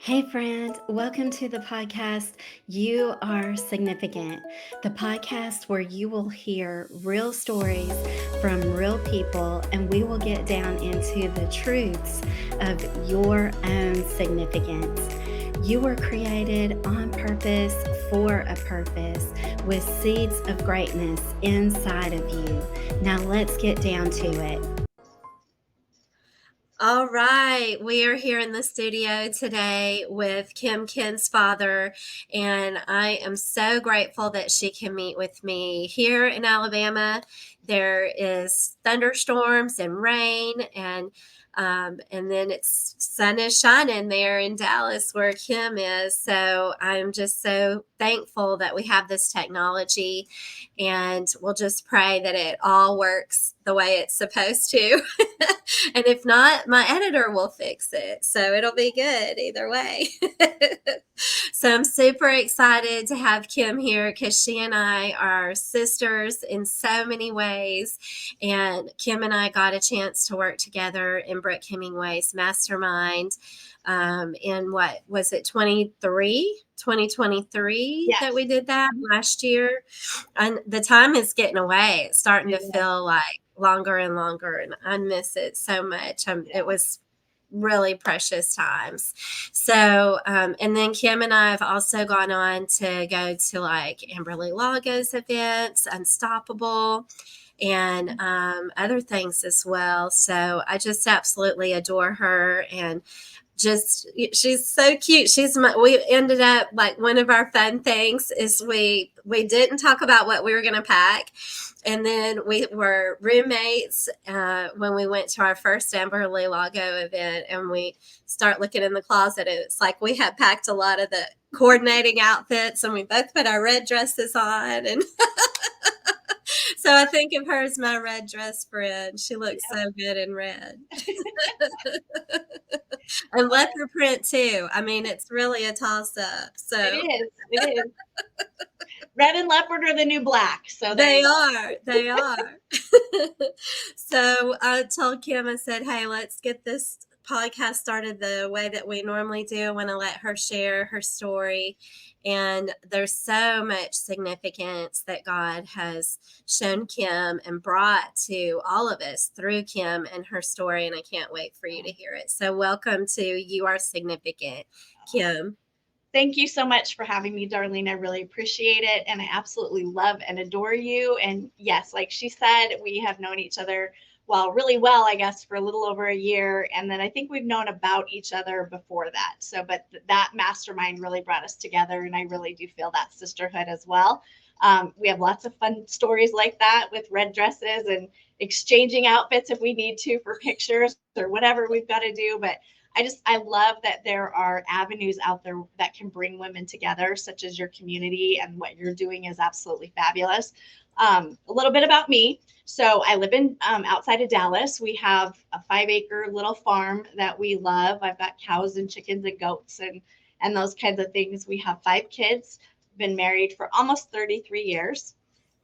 Hey, friend, welcome to the podcast. You Are Significant, the podcast where you will hear real stories from real people, and we will get down into the truths of your own significance. You were created on purpose for a purpose with seeds of greatness inside of you. Now, let's get down to it. All right, we are here in the studio today with Kim Kinsfather, and I am so grateful that she can meet with me here in Alabama. There is thunderstorms and rain, and then it's sun is shining there in Dallas where Kim is. So I'm just so thankful that we have this technology, and we'll just pray that it all works the way it's supposed to. And if not, my editor will fix it. So it'll be good either way. So I'm super excited to have Kim here because she and I are sisters in so many ways. And Kim and I got a chance to work together in Brooke Hemingway's mastermind in what was it, 2023 Yes. that we did that last year. And the time is getting away. It's starting to feel like longer and longer, and I miss it so much. It was really precious times. So, and then Kim and I have also gone on to go to like Amberly Lago's events, Unstoppable, and other things as well. So I just absolutely adore her, and just she's so cute. We ended up like one of our fun things is we didn't talk about what we were going to pack, and then we were roommates when we went to our first Amberley Lago event, and we start looking in the closet, and it's like we had packed a lot of the coordinating outfits, and we both put our red dresses on, and so I think of her as my red dress friend. She looks so good in red. And leopard print too. I mean, it's really a toss up. So It is. Red and leopard are the new black. So they are. So I told Kim, I said, hey, let's get this podcast started the way that we normally do. I want to let her share her story. And there's so much significance that God has shown Kim and brought to all of us through Kim and her story. And I can't wait for you to hear it. So welcome to You Are Significant, Kim. Thank you so much for having me, Darlene. I really appreciate it. And I absolutely love and adore you. And yes, like she said, we have known each other, well, really well, I guess, for a little over a year. And then I think we've known about each other before that. So, but that mastermind really brought us together. And I really do feel that sisterhood as well. We have lots of fun stories like that with red dresses and exchanging outfits if we need to for pictures or whatever we've got to do. But I love that there are avenues out there that can bring women together, such as your community, and what you're doing is absolutely fabulous. A little bit about me. So I live in outside of Dallas. We have a 5-acre little farm that we love. I've got cows and chickens and goats and those kinds of things. We have 5 kids, been married for almost 33 years.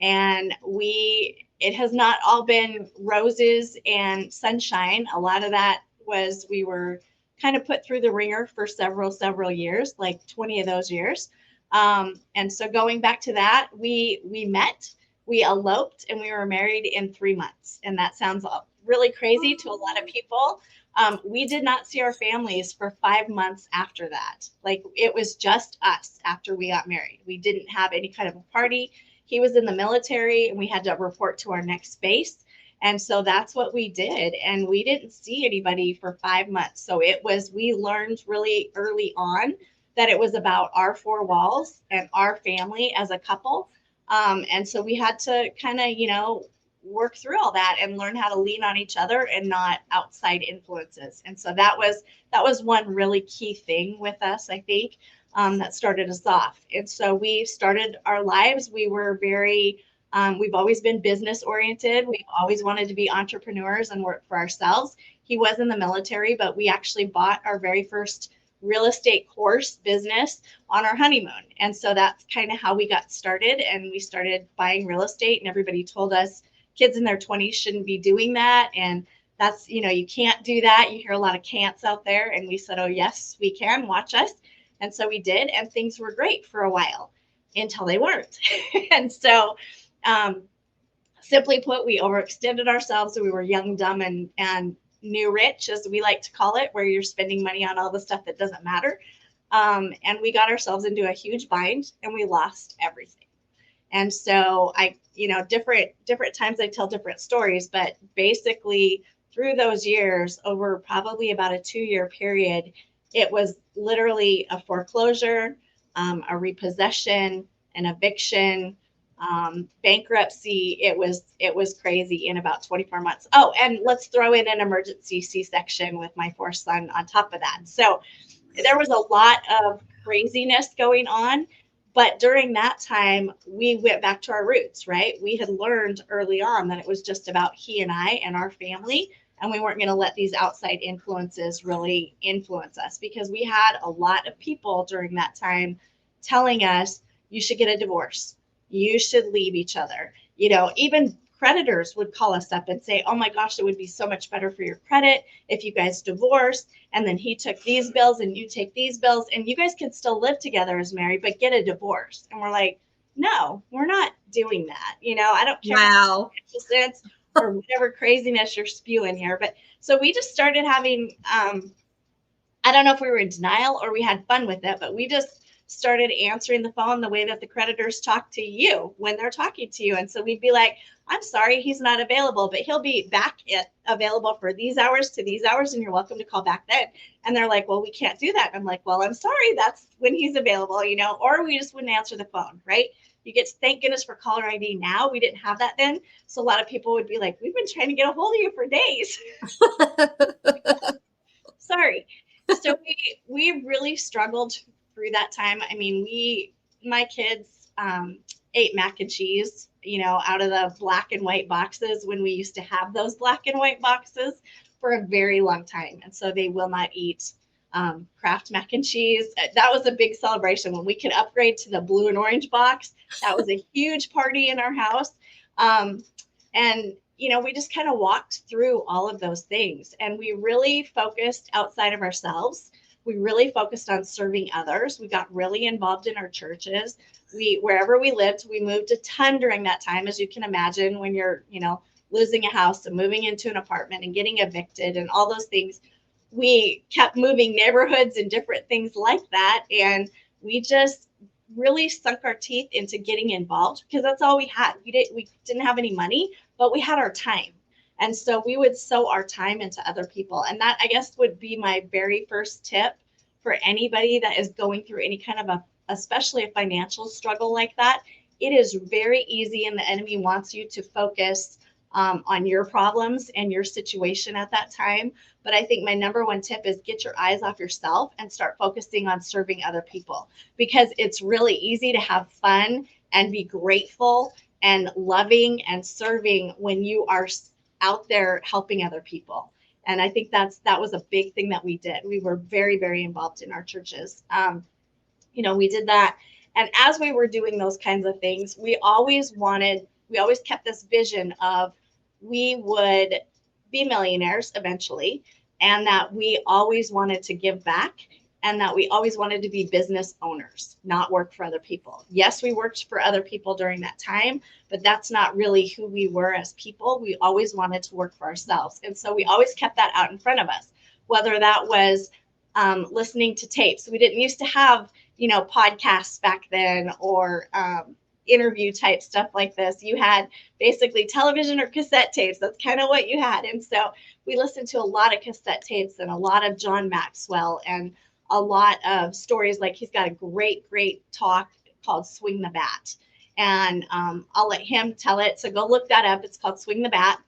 And it has not all been roses and sunshine. A lot of that was we were kind of put through the ringer for several years, like 20 of those years. And so going back to that, we met, we eloped, and we were married in 3 months. And that sounds really crazy to a lot of people. We did not see our families for 5 months after that. Like it was just us after we got married. We didn't have any kind of a party. He was in the military and we had to report to our next base. And so that's what we did. And we didn't see anybody for 5 months. So we learned really early on that it was about our 4 walls and our family as a couple. And so we had to kind of, work through all that and learn how to lean on each other and not outside influences. And so that was one really key thing with us, I think, that started us off. And so we started our lives. We were we've always been business oriented. We've always wanted to be entrepreneurs and work for ourselves. He was in the military, but we actually bought our very first real estate course business on our honeymoon. And so that's kind of how we got started. And we started buying real estate, and everybody told us kids in their 20s shouldn't be doing that. And that's, you can't do that. You hear a lot of can'ts out there. And we said, oh, yes, we can. Watch us. And so we did. And things were great for a while until they weren't. And so, um, simply put, we overextended ourselves. So we were young, dumb, and new rich, as we like to call it, where you're spending money on all the stuff that doesn't matter. And we got ourselves into a huge bind and we lost everything. And so different times I tell different stories, but basically through those years, over probably about a 2-year period, it was literally a foreclosure, a repossession, an eviction, bankruptcy. It was crazy in about 24 months. Oh, and let's throw in an emergency C-section with my fourth son on top of that. So there was a lot of craziness going on. But during that time, we went back to our roots, right? We had learned early on that it was just about he and I and our family. And we weren't going to let these outside influences really influence us, because we had a lot of people during that time telling us, you should get a divorce. You should leave each other. Even creditors would call us up and say, oh my gosh, it would be so much better for your credit if you guys divorced, and then he took these bills and you take these bills, and you guys can still live together as married, but get a divorce. And we're like, no, we're not doing that. I don't care Wow. sense or whatever craziness you're spewing here. But so we just started having, I don't know if we were in denial or we had fun with it, but we just started answering the phone the way that the creditors talk to you when they're talking to you. And so we'd be like, I'm sorry, he's not available, but he'll be back available for these hours to these hours, and you're welcome to call back then. And they're like, well, we can't do that. I'm like, well, I'm sorry, that's when he's available, or we just wouldn't answer the phone, right? You get, thank goodness for caller ID now. We didn't have that then. So a lot of people would be like, we've been trying to get a hold of you for days. Sorry. So we really struggled through that time. I mean, my kids ate mac and cheese, out of the black and white boxes when we used to have those black and white boxes for a very long time. And so they will not eat Kraft mac and cheese. That was a big celebration when we could upgrade to the blue and orange box. That was a huge party in our house. And we just kind of walked through all of those things, and we really focused outside of ourselves. We really focused on serving others. We got really involved in our churches. Wherever we lived, we moved a ton during that time, as you can imagine, when you're, losing a house and moving into an apartment and getting evicted and all those things. We kept moving neighborhoods and different things like that. And we just really sunk our teeth into getting involved, because that's all we had. We didn't have any money, but we had our time. And so we would sow our time into other people. And that, I guess, would be my very first tip for anybody that is going through any kind of especially a financial struggle like that. It is very easy, and the enemy wants you to focus on your problems and your situation at that time. But I think my number one tip is get your eyes off yourself and start focusing on serving other people, because it's really easy to have fun and be grateful and loving and serving when you are out there helping other people. And I think that was a big thing that we did. We were very, very involved in our churches. We did that. And as we were doing those kinds of things, we always kept this vision of we would be millionaires eventually, and that we always wanted to give back, and that we always wanted to be business owners, not work for other people. Yes, we worked for other people during that time, but that's not really who we were as people. We always wanted to work for ourselves. And so we always kept that out in front of us, whether that was listening to tapes. We didn't used to have, podcasts back then, or interview type stuff like this. You had basically television or cassette tapes. That's kind of what you had. And so we listened to a lot of cassette tapes and a lot of John Maxwell, and a lot of stories. Like, he's got a great, great talk called Swing the Bat. And I'll let him tell it. So go look that up. It's called Swing the Bat.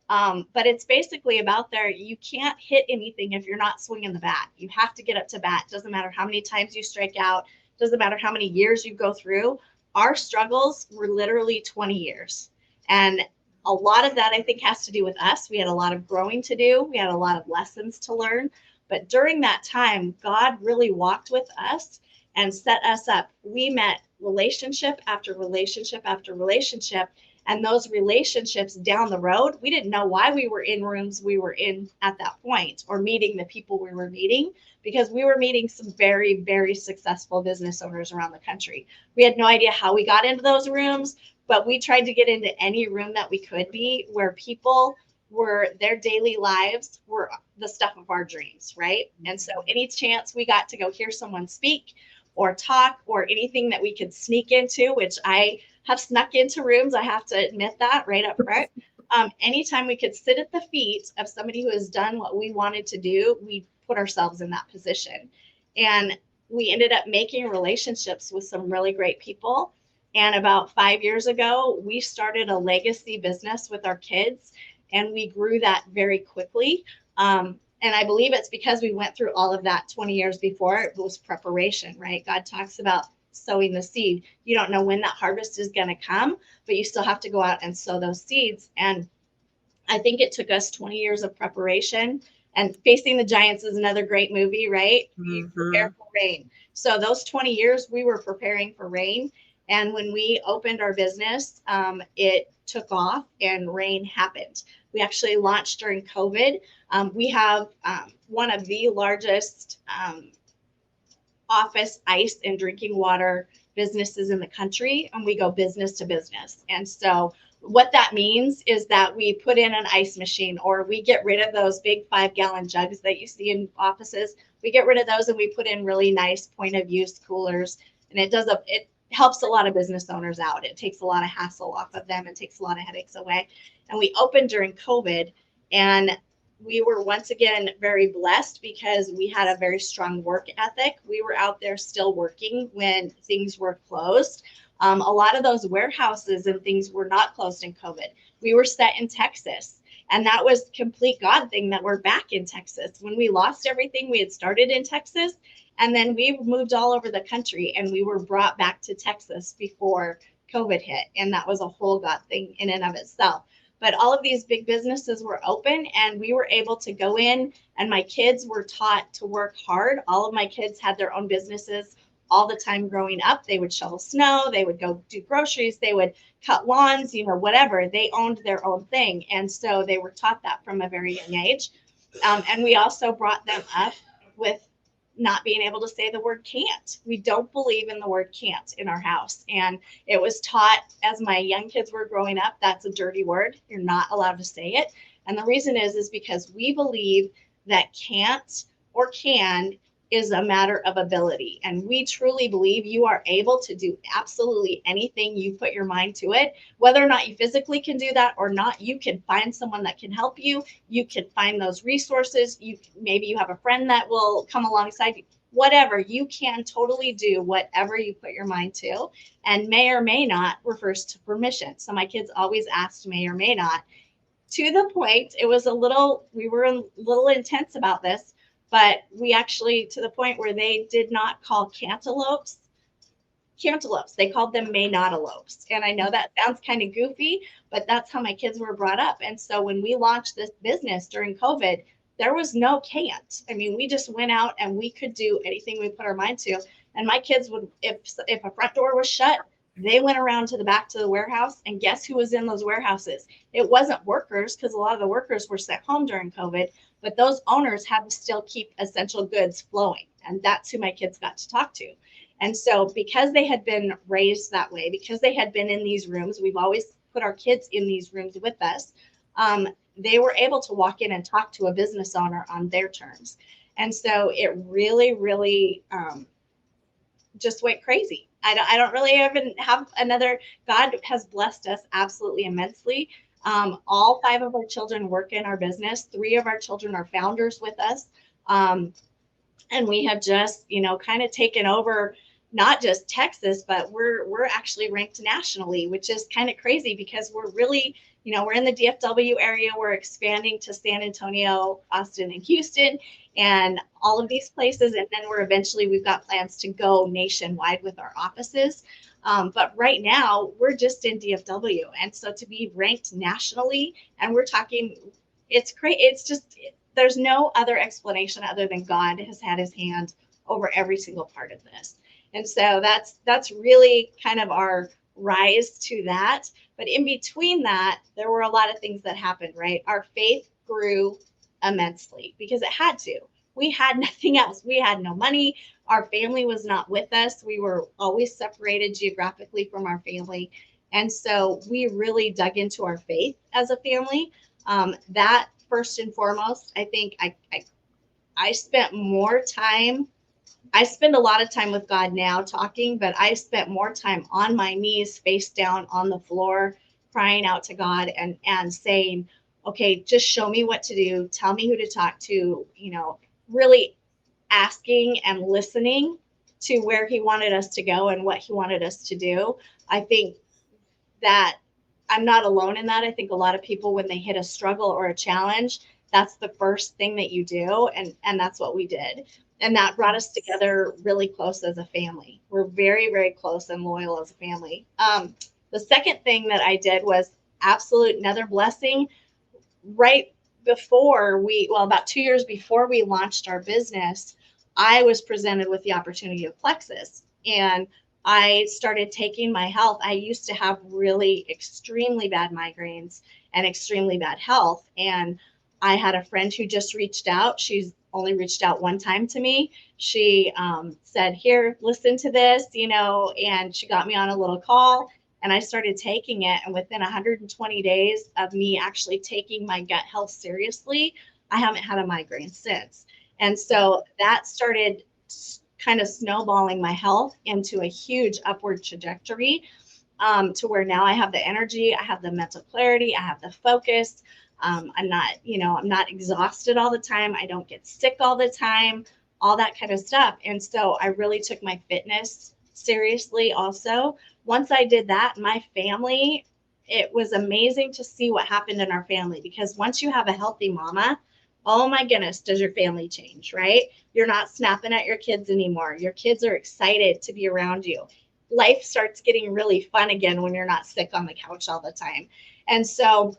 But it's basically about you can't hit anything if you're not swinging the bat. You have to get up to bat. Doesn't matter how many times you strike out. Doesn't matter how many years you go through. Our struggles were literally 20 years. And a lot of that, I think, has to do with us. We had a lot of growing to do. We had a lot of lessons to learn. But during that time, God really walked with us and set us up. We met relationship after relationship after relationship. And those relationships down the road, we didn't know why we were in rooms we were in at that point, or meeting the people we were meeting, because we were meeting some very, very successful business owners around the country. We had no idea how we got into those rooms, but we tried to get into any room that we could be, where people were, their daily lives were the stuff of our dreams, right? And so any chance we got to go hear someone speak or talk, or anything that we could sneak into, which I have snuck into rooms, I have to admit that right up front. Anytime we could sit at the feet of somebody who has done what we wanted to do, we put ourselves in that position. And we ended up making relationships with some really great people. And about 5 years ago, we started a legacy business with our kids, and we grew that very quickly. And I believe it's because we went through all of that 20 years before. It was preparation, right? God talks about sowing the seed. You don't know when that harvest is going to come, but you still have to go out and sow those seeds. And I think it took us 20 years of preparation. And Facing the Giants is another great movie, right? You prepare for rain. So those 20 years, we were preparing for rain. And when we opened our business, it took off and rain happened. We actually launched during COVID. We have one of the largest office ice and drinking water businesses in the country, and we go business to business. And so what that means is that we put in an ice machine, or we get rid of those big 5-gallon jugs that you see in offices. We get rid of those and we put in really nice point of use coolers. And it helps a lot of business owners out. It takes a lot of hassle off of them and takes a lot of headaches away. And we opened during COVID, and we were once again very blessed because we had a very strong work ethic. We were out there still working when things were closed. A lot of those warehouses and things were not closed in COVID. We were set in Texas, and that was complete God thing that we're back in Texas. When we lost everything, we had started in Texas, and then we moved all over the country, and we were brought back to Texas before COVID hit. And that was a whole God thing in and of itself. But all of these big businesses were open, and we were able to go in, and my kids were taught to work hard. All of my kids had their own businesses all the time growing up. They would shovel snow, they would go do groceries, they would cut lawns, whatever. They owned their own thing. And so they were taught that from a very young age. And we also brought them up with not being able to say the word can't. We don't believe in the word can't in our house. And it was taught as my young kids were growing up, that's a dirty word. You're not allowed to say it. And the reason is because we believe that can't or can is a matter of ability. And we truly believe you are able to do absolutely anything you put your mind to it. Whether or not you physically can do that or not, you can find someone that can help you. You can find those resources. Maybe you have a friend that will come alongside you. Whatever, you can totally do whatever you put your mind to. And may or may not refers to permission. So my kids always asked may or may not, to the point we were a little intense about this, but we actually, to the point where they did not call cantaloupes. They called them may not elopes. And I know that sounds kind of goofy, but that's how my kids were brought up. And so when we launched this business during COVID, there was no can't. I mean, we just went out and we could do anything we put our mind to. And my kids would, if a front door was shut, they went around to the back to the warehouse, and guess who was in those warehouses? It wasn't workers, because a lot of the workers were sent home during COVID, but those owners had to still keep essential goods flowing. And that's who my kids got to talk to. And so because they had been raised that way, because they had been in these rooms, we've always put our kids in these rooms with us. They were able to walk in and talk to a business owner on their terms. And so it really, really just went crazy. I don't really even have another. God has blessed us absolutely immensely. All 5 of our children work in our business. 3 of our children are founders with us. And we have just, kind of taken over not just Texas, but we're actually ranked nationally, which is kind of crazy because we're really, we're in the DFW area. We're expanding to San Antonio, Austin, and Houston, and all of these places. And then we've got plans to go nationwide with our offices. But right now we're just in DFW. And so to be ranked nationally, and we're talking, it's great. It's just, there's no other explanation other than God has had his hand over every single part of this. And so that's really kind of our rise to that. But in between that, there were a lot of things that happened, right? Our faith grew immensely because it had to. We had nothing else. We had no money. Our family was not with us. We were always separated geographically from our family. And so we really dug into our faith as a family. That first and foremost, I think I spent more time. I spend a lot of time with God now talking, but I spent more time on my knees, face down on the floor, crying out to God and saying, okay, just show me what to do. Tell me who to talk to, really asking and listening to where he wanted us to go and what he wanted us to do. I think that I'm not alone in that. I think a lot of people, when they hit a struggle or a challenge, that's the first thing that you do. And that's what we did. And that brought us together really close as a family. We're very, very close and loyal as a family. The second thing that I did was absolute another blessing. Right before about 2 years before we launched our business, I was presented with the opportunity of Plexus. And I started taking my health. I used to have really extremely bad migraines and extremely bad health. And I had a friend who just reached out. She's only reached out one time to me. She said, here, listen to this, and she got me on a little call and I started taking it. And within 120 days of me actually taking my gut health seriously, I haven't had a migraine since. And so that started kind of snowballing my health into a huge upward trajectory, to where now I have the energy, I have the mental clarity, I have the focus. I'm not exhausted all the time. I don't get sick all the time, all that kind of stuff. And so I really took my fitness seriously also. Once I did that, my family, it was amazing to see what happened in our family, because once you have a healthy mama, oh my goodness, does your family change, right? You're not snapping at your kids anymore. Your kids are excited to be around you. Life starts getting really fun again when you're not sick on the couch all the time. And so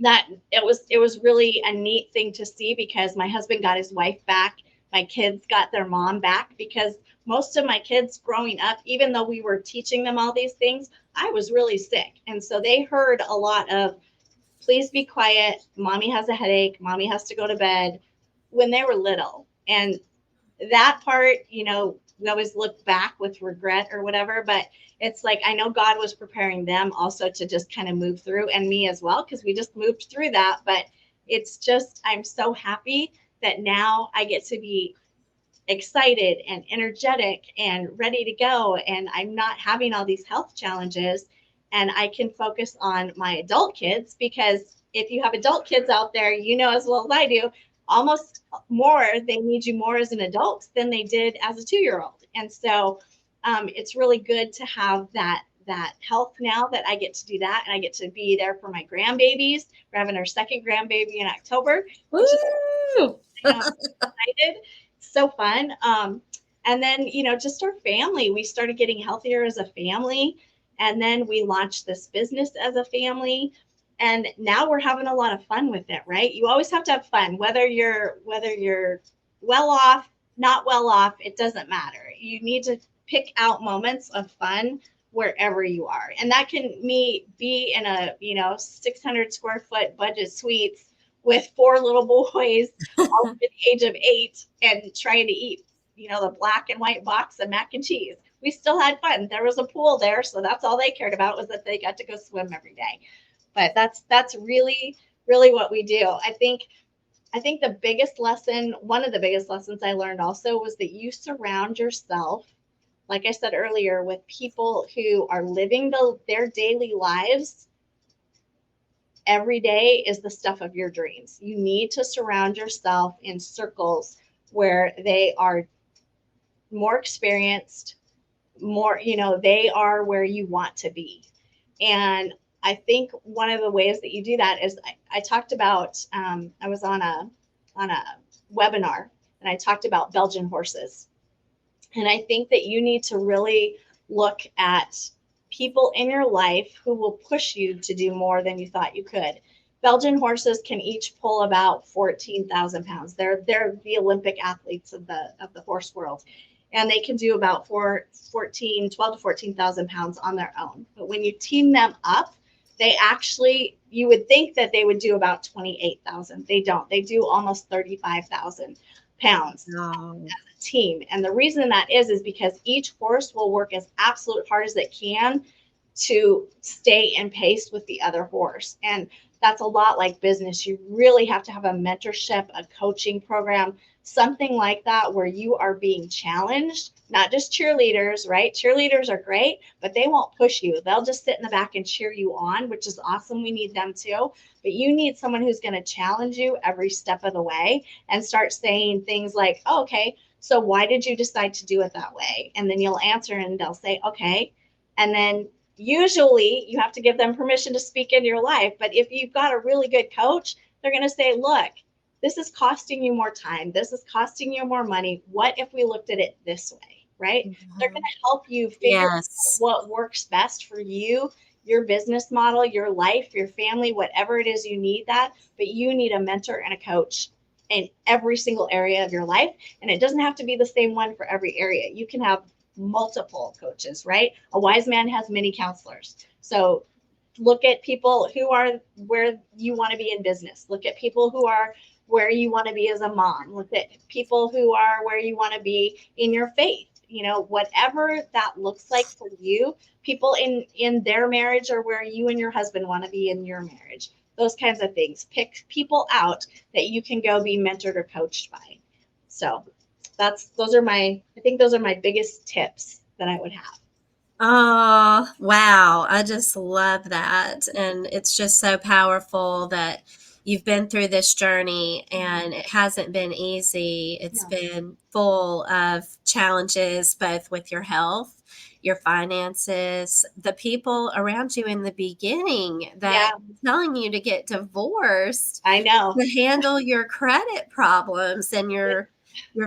that it was really a neat thing to see, because my husband got his wife back, my kids got their mom back, because most of my kids growing up, even though we were teaching them all these things, I was really sick. And so they heard a lot of, please be quiet, mommy has a headache, mommy has to go to bed, when they were little. And that part, we always look back with regret or whatever, but it's like, I know God was preparing them also to just kind of move through, and me as well, because we just moved through that. But it's just, I'm so happy that now I get to be excited and energetic and ready to go. And I'm not having all these health challenges, and I can focus on my adult kids, because if you have adult kids out there, as well as I do, almost more, they need you more as an adult than they did as a 2-year-old. And so it's really good to have that health now, that I get to do that, and I get to be there for my grandbabies. We're having our second grandbaby in October, which is excited. So fun. And then, just our family, we started getting healthier as a family. And then we launched this business as a family. And now we're having a lot of fun with it, right? You always have to have fun, whether you're well off, not well off, it doesn't matter. You need to pick out moments of fun wherever you are. And that can be in a, 600 square foot budget suites with 4 little boys, all under the age of 8, and trying to eat, the black and white box of mac and cheese. We still had fun. There was a pool there, so that's all they cared about, was that they got to go swim every day. But that's really, really what we do. I think the biggest lesson, one of the biggest lessons I learned also, was that you surround yourself, like I said earlier, with people who are living their daily lives. Every day is the stuff of your dreams. You need to surround yourself in circles where they are more experienced, more, they are where you want to be. And I think one of the ways that you do that is, I talked about, I was on a webinar, and I talked about Belgian horses. And I think that you need to really look at people in your life who will push you to do more than you thought you could. Belgian horses can each pull about 14,000 pounds. They're the Olympic athletes of the horse world. and they can do about 12 to 14,000 pounds on their own. But when you team them up, they actually, you would think that they would do about 28,000. They don't. They do almost 35,000 pounds No. team. And the reason that is because each horse will work as absolute hard as it can to stay in pace with the other horse. And that's a lot like business. You really have to have a mentorship, a coaching program, something like that where you are being challenged, not just cheerleaders, right? Cheerleaders are great, but they won't push you. They'll just sit in the back and cheer you on, which is awesome. We need them too. But you need someone who's going to challenge you every step of the way and start saying things like, oh, okay, so why did you decide to do it that way? And then you'll answer and they'll say, okay. And then usually you have to give them permission to speak in your life. But if you've got a really good coach, they're going to say, look, this is costing you more time. This is costing you more money. What if we looked at it this way? Right? They're going to help you figure out Yes. what works best for you, your business model, your life, your family, whatever it is you need that. But you need a mentor and a coach in every single area of your life. And it doesn't have to be the same one for every area. You can have multiple coaches, right? A wise man has many counselors. So look at people who are where you want to be in business. Look at people who are where you want to be as a mom. Look at people who are where you want to be in your faith. Whatever that looks like for you, people in their marriage or where you and your husband want to be in your marriage. Those kinds of things. Pick people out that you can go be mentored or coached by. So I think those are my biggest tips that I would have. Oh, wow. I just love that. And it's just so powerful that you've been through this journey and it hasn't been easy. It's No. been full of challenges, both with your health, your finances, the people around you in the beginning Yeah, that telling you to get divorced I know. to handle your credit problems and your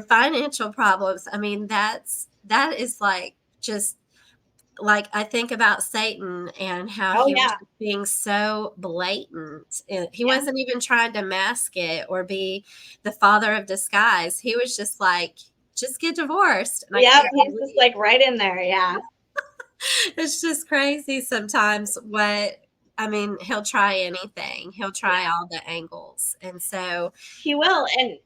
financial problems. I mean, that is like just like I think about Satan and how Oh he was yeah. just being so blatant. He Yeah. wasn't even trying to mask it or be the father of disguise. He was just like, just get divorced. And I Yeah, can't he's just believe like right in there. Yeah. it's just crazy sometimes what I mean, he'll try anything. He'll try Yeah. all the angles. And so, He will. And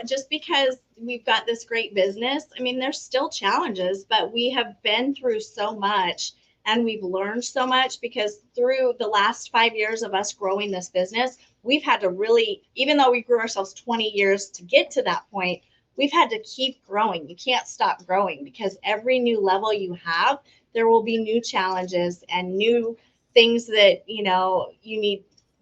just because we've got this great business, I mean, there's still challenges, but we have been through so much and we've learned so much because through the last 5 years of us growing this business, we've had to really, even though we grew ourselves 20 years to get to that point, we've had to keep growing. You can't stop growing because every new level you have, there will be new challenges and new things that,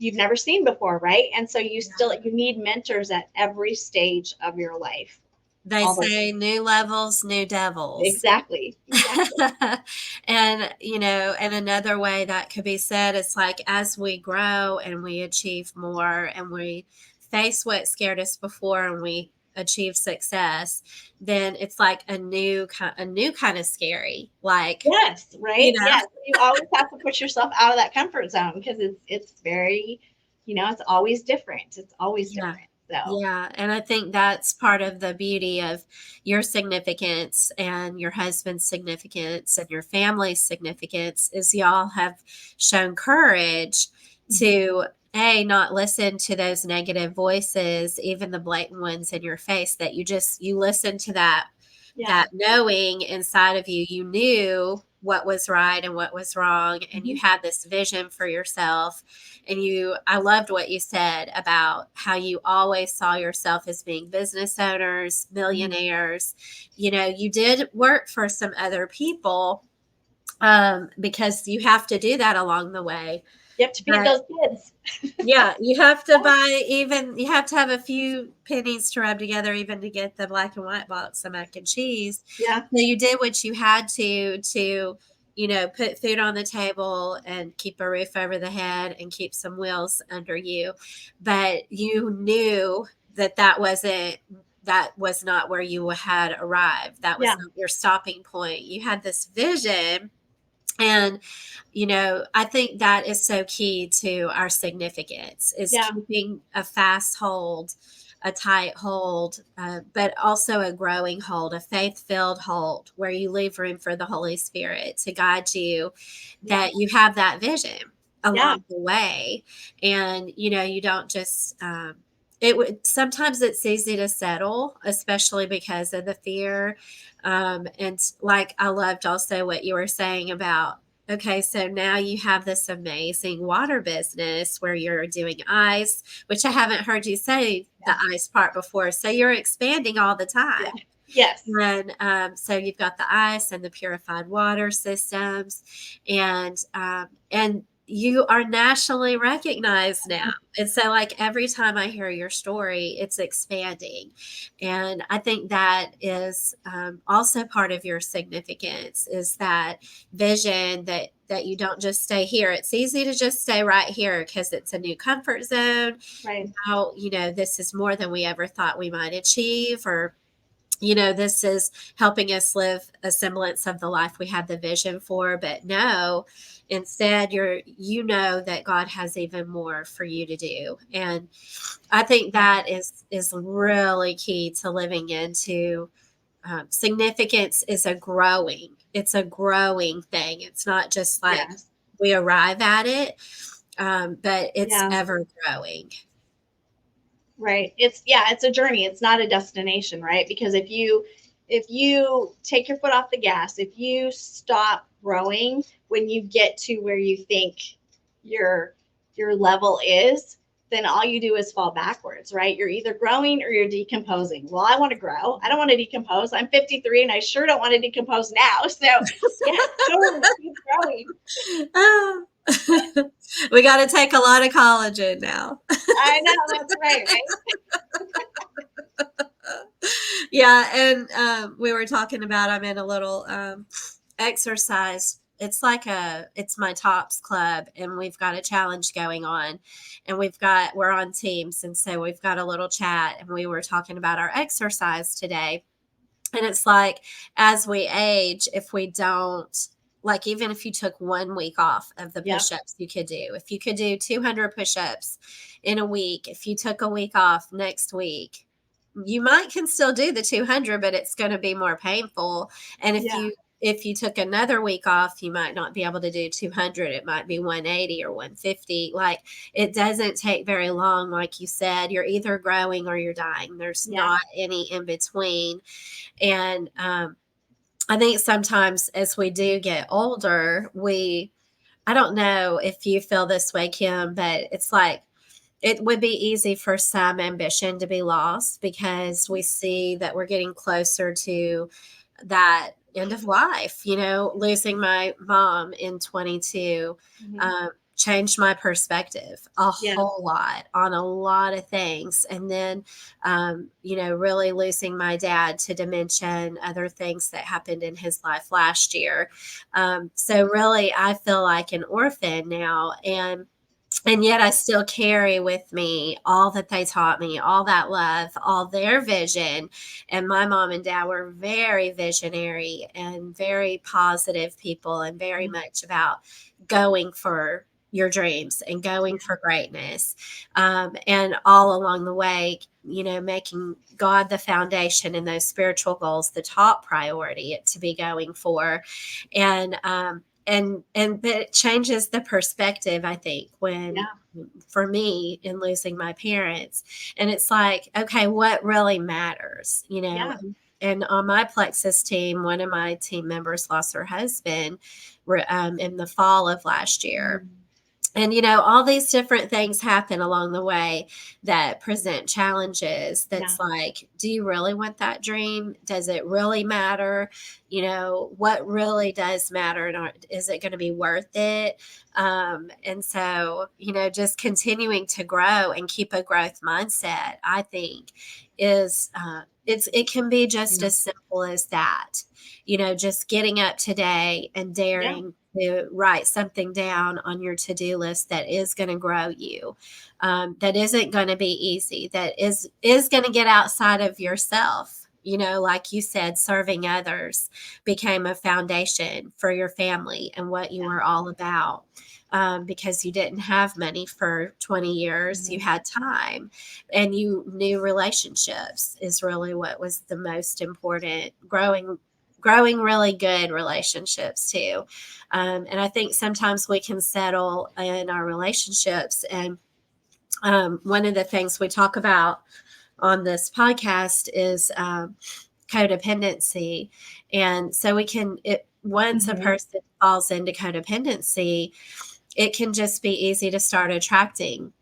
you've never seen before, right? And so you need mentors at every stage of your life. they All the say new levels, new devils. exactly. And and another way that could be said is like as we grow and we achieve more and we face what scared us before and we achieve success, then it's like a new kind of scary, like Yes, you right. know Yes, you always have to push yourself out of that comfort zone because it's very, it's always different. It's always yeah. different. So Yeah, and I think that's part of the beauty of your significance and your husband's significance and your family's significance is y'all have shown courage to not listen to those negative voices, even the blatant ones in your face that you listen to yeah. that knowing inside of you, you knew what was right and what was wrong, and you Mhm. had this vision for yourself. And I loved what you said about how you always saw yourself as being business owners, Mhm. millionaires. You did work for some other people because you have to do that along the way. You have to feed But those kids. yeah, you have to have a few pennies to rub together even to get the black and white box of mac and cheese. Yeah. So you did what you had to put food on the table and keep a roof over the head and keep some wheels under you. But you knew that was not where you had arrived. That was Yeah. not your stopping point. You had this vision and I think that is so key to our significance is Yeah. keeping a fast hold a tight hold, but also a growing hold, a faith filled hold where you leave room for the Holy Spirit to guide you, Yeah. that you have that vision Yeah. along the way. And, you don't just, it would sometimes it's easy to settle, especially because of the fear. And like I loved also what you were saying about, okay, so now you have this amazing water business where you're doing ice, which I haven't heard you say the Yeah. ice part before. So you're expanding all the Yeah. time. Yes. And so you've got the ice and the purified water systems, and you are nationally recognized now. And so, like every time I hear your story, it's expanding, and I think that is also part of your significance is that vision that you don't just stay here. It's easy to just stay right here because it's a new comfort zone. Right. Now, this is more than we ever thought we might achieve, or this is helping us live a semblance of the life we had the vision for. But no, instead, that God has even more for you to do. And I think that is really key to living into significance. It's a growing thing. It's not just like Yes. we arrive at it, but it's Yeah. ever growing. Right. It's a journey. It's not a destination, right? Because if you take your foot off the gas, if you stop growing when you get to where you think your your level is, then all you do is fall backwards, right? You're either growing or you're decomposing. Well, I want to grow. I don't want to decompose. I'm 53 and I sure don't want to decompose now. So, yeah, totally keep growing. Ah. We got to take a lot of collagen now. I know that's right, right? Yeah, and we were talking about I'm in a little exercise. It's my tops club, and we've got a challenge going on, and we're on teams, and so we've got a little chat, and we were talking about our exercise today. And it's like, as we age, if we don't, like, even if you took 1 week off of the Yep. push ups you could do, if you could do 200 push ups in a week, if you took a week off next week, you might can still do the 200, but it's going to be more painful. And Yeah. if you took another week off, you might not be able to do 200. It might be 180 or 150. Like, it doesn't take very long. Like you said, you're either growing or you're dying. There's Yeah. not any in between. And I think sometimes as we do get older, I don't know if you feel this way, Kim, but it's like it would be easy for some ambition to be lost because we see that we're getting closer to that end of life. Losing my mom in 22 Mhm. changed my perspective a Yeah. whole lot on a lot of things. And then, really losing my dad to dementia and other things that happened in his life last year. So really, I feel like an orphan now. And yet I still carry with me all that they taught me, all that love, all their vision. And my mom and dad were very visionary and very positive people, and very Mhm. much about going for your dreams and going Yeah. for greatness. And all along the way, making God the foundation and those spiritual goals the top priority to be going for. And but it changes the perspective, I think, when Yeah. for me in losing my parents. And it's like, okay, what really matters, Yeah. and on my Plexus team, one of my team members lost her husband in the fall of last year. Mm. And all these different things happen along the way that present challenges. Yeah. That's like, do you really want that dream? Does it really matter? What really does matter, and is it going to be worth it? And so, just continuing to grow and keep a growth mindset, I think, is it can be just Yeah. as simple as that. Just getting up today and Yeah. daring to write something down on your to-do list that is going to grow you, that isn't going to be easy, that is going to get outside of yourself. like you said, serving others became a foundation for your family and what you Yeah. were all about. Because you didn't have money for 20 years, you Mhm. had time and you knew relationships is really what was the most important. Growing really good relationships too. And I think sometimes we can settle in our relationships. And one of the things we talk about on this podcast is codependency. And so once a Mhm. person falls into codependency, it can just be easy to start attracting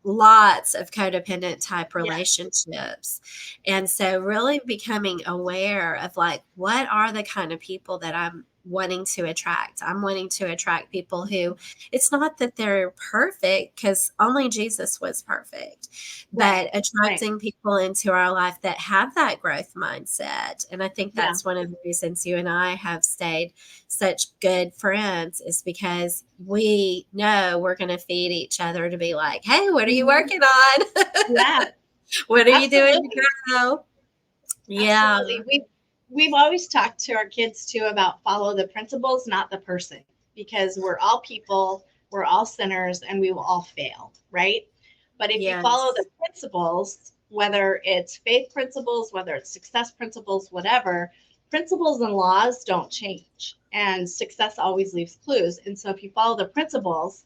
lots of codependent type Yeah. relationships. And so really becoming aware of like, what are the kind of people that I'm wanting to attract? I'm wanting to attract people who, it's not that they're perfect, because only Jesus was perfect, Right. but Right. attracting people into our life that have that growth mindset. And I think Yeah. that's one of the reasons you and I have stayed such good friends, is because we know we're going to feed each other to be like, hey, what are you Mhm. working on? Yeah. What are you doing to Absolutely. grow? Yeah. Absolutely. We've always talked to our kids too about follow the principles, not the person, because we're all people, we're all sinners, and we will all fail, right? But if you follow the Yes. principles, whether it's faith principles, whether it's success principles, whatever, principles and laws don't change. And success always leaves clues. And so if you follow the principles,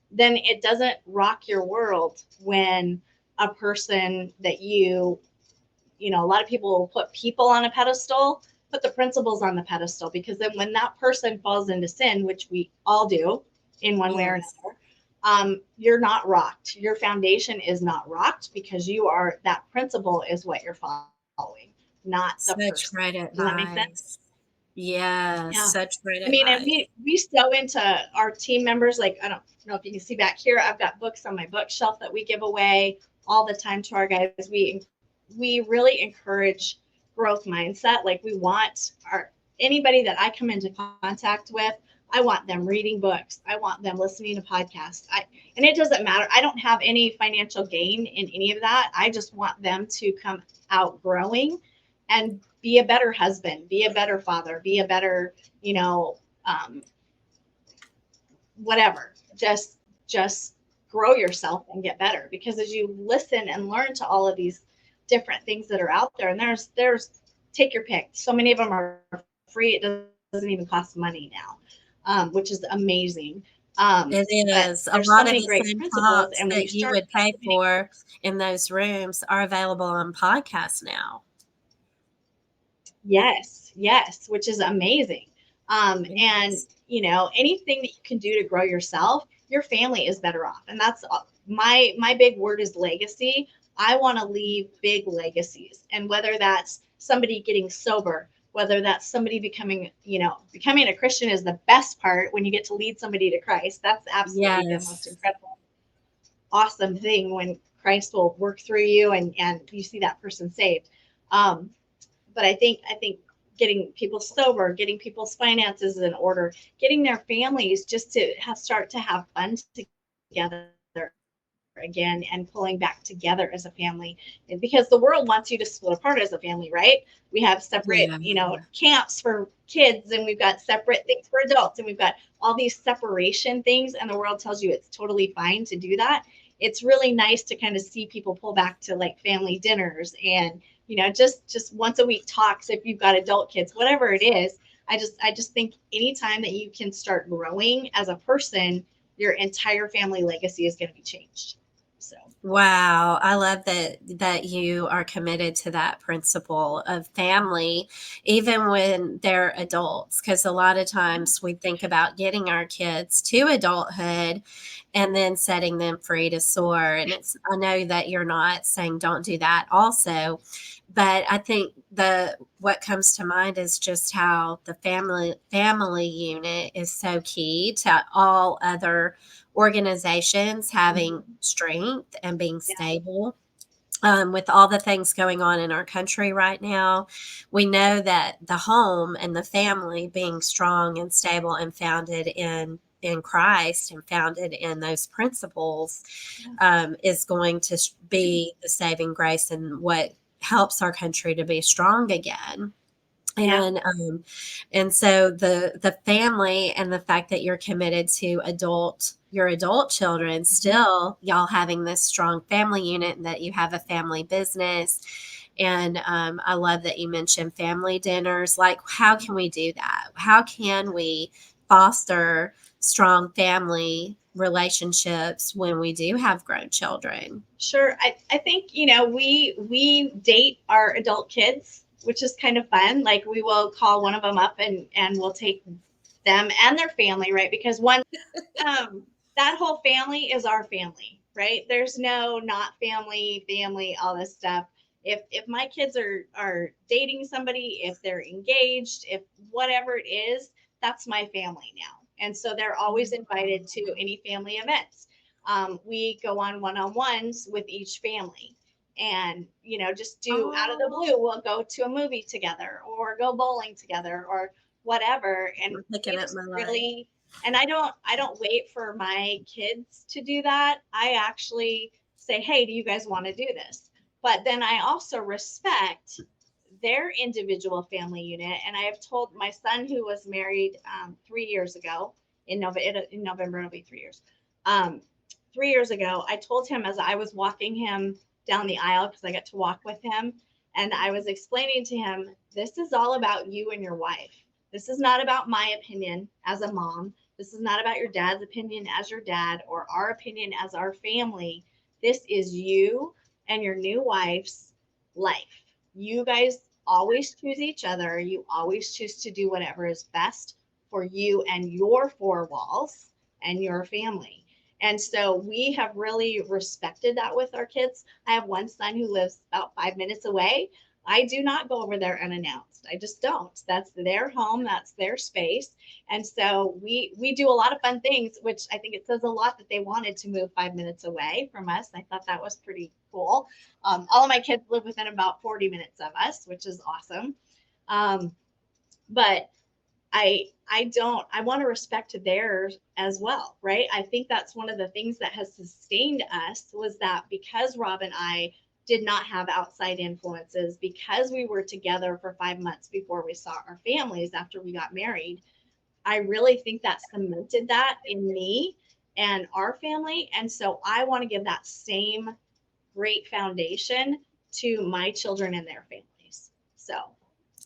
then it doesn't rock your world when a person that a lot of people will put people on a pedestal, put the principles on the pedestal, because then when that person falls into sin, which we all do in one way or Yes. another, you're not rocked. Your foundation is not rocked because that principle is what you're following, not the person. Such great Does that make sense? advice. Yes. Yeah. Such great I mean, and advice. we so into our team members. Like, I don't know if you can see back here, I've got books on my bookshelf that we give away all the time to our guys. We really encourage growth mindset. Like, we want our anybody that I come into contact with, I want them reading books. I want them listening to podcasts. And it doesn't matter. I don't have any financial gain in any of that. I just want them to come out growing and be a better husband, be a better father, be a better, you know, um, whatever. Just grow yourself and get better, because as you listen and learn to all of these different things that are out there, and there's take your pick. So many of them are free. It doesn't even cost money now, which is amazing. It But there's is. so A many lot great of the same principles, and when you talks start that you would listening, pay for in those rooms are available on podcasts now. yes, which is amazing. And Yes. anything that you can do to grow yourself, your family is better off. And that's my big word is legacy. I want to leave big legacies, and whether that's somebody getting sober, whether that's somebody becoming a Christian is the best part when you get to lead somebody to Christ. That's absolutely the most Yes. incredible, awesome thing when Christ will work through you and you see that person saved. Um, but I think getting people sober, getting people's finances in order, getting their families just to start to have fun together again, and pulling back together as a family. And because the world wants you to split apart as a family, right? We have separate, Yeah. camps for kids, and we've got separate things for adults, and we've got all these separation things, and the world tells you it's totally fine to do that. It's really nice to kind of see people pull back to like family dinners, and just once a week talks if you've got adult kids, whatever it is. I just think anytime that you can start growing as a person, your entire family legacy is going to be changed. So Wow, I love that you are committed to that principle of family, even when they're adults. Because a lot of times we think about getting our kids to adulthood and then setting them free to soar. And I know that you're not saying don't do that also, but I think what comes to mind is just how the family unit is so key to all other organizations having mhm, strength and being yeah, stable. With all the things going on in our country right now, we know that the home and the family being strong and stable and founded in Christ and founded in those principles yeah, is going to be the saving grace and what helps our country to be strong again. Yeah. And so the family and the fact that you're committed to your adult children, still y'all having this strong family unit, and that you have a family business. And I love that you mentioned family dinners. Like, how can we do that? How can we foster strong family relationships when we do have grown children? Sure. I think, we date our adult kids, which is kind of fun. Like, we will call one of them up, and we'll take them and their family, right? Because that whole family is our family, right? There's no not family, all this stuff. If my kids are dating somebody, if they're engaged, if whatever it is, that's my family now. And so they're always invited to any family events. We go on one-on-ones with each family, and just do out of the Oh, blue, we'll go to a movie together or go bowling together or whatever. And I'm picking we up just my life. really, and I don't wait for my kids to do that. I actually say, hey, do you guys want to do this? But then I also respect their individual family unit. And I have told my son, who was married 3 years ago, in November it'll be 3 years. Um, 3 years ago, I told him, as I was walking him down the aisle, because I get to walk with him, and I was explaining to him, this is all about you and your wife. This is not about my opinion as a mom. This is not about your dad's opinion as your dad, or our opinion as our family. This is you and your new wife's life. You guys always choose each other. You always choose to do whatever is best for you and your four walls and your family. And so we have really respected that with our kids. I have one son who lives about 5 minutes away. I do not go over there unannounced. I just don't. That's their home. That's their space. And so we do a lot of fun things, which I think it says a lot that they wanted to move 5 minutes away from us. I thought that was pretty cool. All of my kids live within about 40 minutes of us, which is awesome. Um, but I want to respect theirs as well, right? I think that's one of the things that has sustained us, was that because Rob and I did not have outside influences, because we were together for 5 months before we saw our families after we got married. I really think that cemented that in me and our family. And so I want to give that same great foundation to my children and their families. So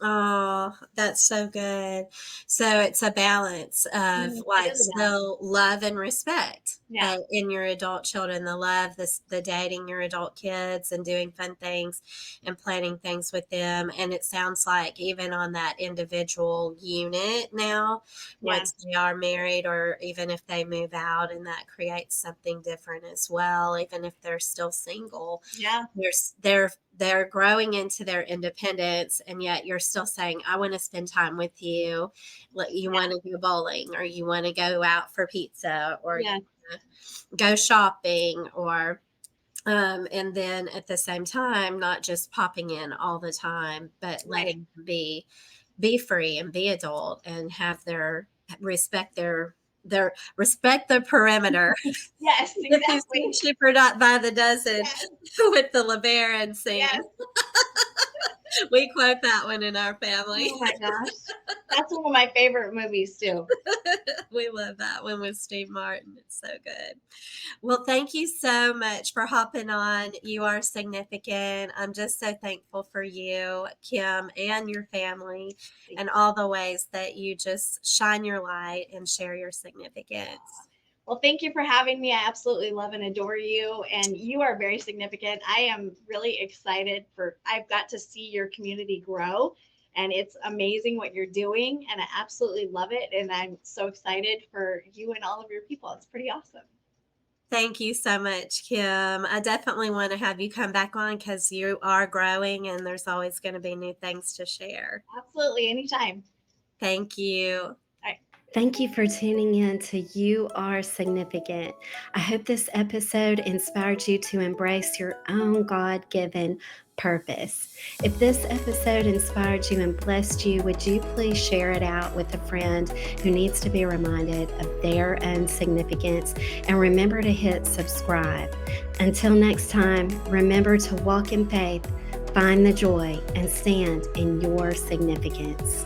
Oh, that's so good. So it's a balance of it like is a balance. still love and respect Yeah. in your adult children, the love, the dating your adult kids and doing fun things and planning things with them. And it sounds like even on that individual unit now, Yeah. once they are married or even if they move out, and that creates something different as well, even if they're still single. Yeah. They're growing into their independence, and yet you're still saying, I want to spend time with you. You Yeah. want to go bowling, or you want to go out for pizza, or you Yeah. want to go shopping, or and then at the same time, not just popping in all the time, but Right. letting them be free and be adult and have respect respect the perimeter. Yes, If you see exactly. sheep or not by the dozen, Yes. with the LeBaron scene. Yes. We quote that one in our family. Oh my gosh. That's one of my favorite movies too. We love that one with Steve Martin. It's so good. Well, thank you so much for hopping on. You are significant. I'm just so thankful for you, Kim, and your family, Thank and you. all the ways that you just shine your light and share your significance. Well, thank you for having me. I absolutely love and adore you, and you are very significant. I am really excited I've got to see your community grow, and it's amazing what you're doing, and I absolutely love it. And I'm so excited for you and all of your people. It's pretty awesome. Thank you so much, Kim. I definitely want to have you come back on because you are growing and there's always going to be new things to share. Absolutely. Anytime. Thank you. All right. Thank you for tuning in to You Are Significant. I hope this episode inspired you to embrace your own God given purpose. If this episode inspired you and blessed you, would you please share it out with a friend who needs to be reminded of their own significance? And remember to hit subscribe. Until next time, remember to walk in faith, Find the joy and stand in your significance.